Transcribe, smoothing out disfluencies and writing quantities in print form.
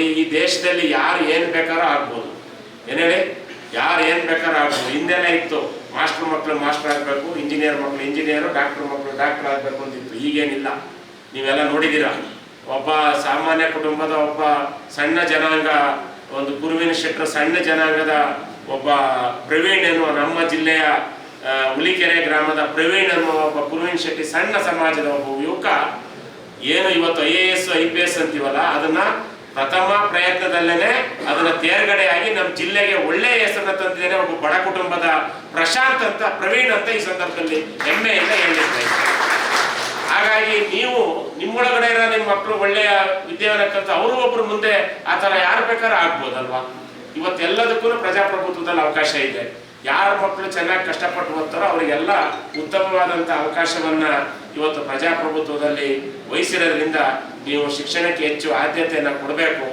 ನೋಡಿ, ಈ ದೇಶದಲ್ಲಿ ಯಾರು ಏನು ಬೇಕಾದ್ರೂ ಆಗ್ಬೋದು. ಏನು ಹೇಳಿ, ಯಾರು ಏನು ಬೇಕಾದ್ರೂ ಆಗ್ಬೋದು. ಹಿಂದೆಲ್ಲ ಇತ್ತು, ಮಾಸ್ಟರ್ ಮಕ್ಕಳು ಮಾಸ್ಟರ್ ಆಗಬೇಕು, ಇಂಜಿನಿಯರ್ ಮಕ್ಕಳು ಇಂಜಿನಿಯರು, ಡಾಕ್ಟರ್ ಮಕ್ಕಳು ಡಾಕ್ಟರ್ ಆಗಬೇಕು ಅಂತಿತ್ತು. ಈಗೇನಿಲ್ಲ, ನೀವೆಲ್ಲ ನೋಡಿದ್ದೀರ. ಒಬ್ಬ ಸಾಮಾನ್ಯ ಕುಟುಂಬದ ಒಬ್ಬ ಸಣ್ಣ ಜನಾಂಗ, ಒಂದು ಗುರುವಿನ ಶೆಟ್ಟರು ಸಣ್ಣ ಜನಾಂಗದ ಒಬ್ಬ ಪ್ರವೀಣ್ ಎನ್ನುವ, ನಮ್ಮ ಜಿಲ್ಲೆಯ ಹುಲಿಕೆರೆ ಗ್ರಾಮದ ಪ್ರವೀಣ್ ಎನ್ನುವ ಒಬ್ಬ ಗುರುವಿನ ಶೆಟ್ಟಿ ಸಣ್ಣ ಸಮಾಜದ ಒಬ್ಬ ಯುವಕ ಏನು ಇವತ್ತು IAS IPS ಅಂತೀವಲ್ಲ, ಅದನ್ನ ಪ್ರಥಮ ಪ್ರಯತ್ನದಲ್ಲೇನೆ ಅದನ್ನ ತೇರ್ಗಡೆಯಾಗಿ ನಮ್ಮ ಜಿಲ್ಲೆಗೆ ಒಳ್ಳೆಯ ಹೆಸರನ್ನ ತಂದಿದ್ದೇನೆ. ಒಬ್ಬ ಬಡ ಕುಟುಂಬದ ಪ್ರಶಾಂತ್ ಅಂತ, ಪ್ರವೀಣ್ ಅಂತ ಈ ಸಂದರ್ಭದಲ್ಲಿ ಹೆಮ್ಮೆಯಿಂದ ಹೇಳಿದ್ದಾರೆ. ಹಾಗಾಗಿ ನೀವು ನಿಮ್ಮೊಳಗಡೆ ಇರೋ ನಿಮ್ಮ ಮಕ್ಕಳು ಒಳ್ಳೆಯ ವಿದ್ಯೆಯನ್ನು ಕಲಿತು ಅವರು ಒಬ್ರು ಮುಂದೆ ಆ ಥರ ಯಾರು ಬೇಕಾದ್ರೂ ಆಗ್ಬೋದಲ್ವಾ. ಇವತ್ತೆಲ್ಲದಕ್ಕೂ ಪ್ರಜಾಪ್ರಭುತ್ವದಲ್ಲಿ ಅವಕಾಶ ಇದೆ. ಯಾರ ಮಕ್ಕಳು ಚೆನ್ನಾಗಿ ಕಷ್ಟಪಟ್ಟು ಓದ್ತಾರೋ ಅವರಿಗೆಲ್ಲ ಉತ್ತಮವಾದಂಥ ಅವಕಾಶವನ್ನ ಇವತ್ತು ಪ್ರಜಾಪ್ರಭುತ್ವದಲ್ಲಿ ವಹಿಸಿರೋದ್ರಿಂದ ನೀವು ಶಿಕ್ಷಣಕ್ಕೆ ಹೆಚ್ಚು ಆದ್ಯತೆಯನ್ನು ಕೊಡಬೇಕು.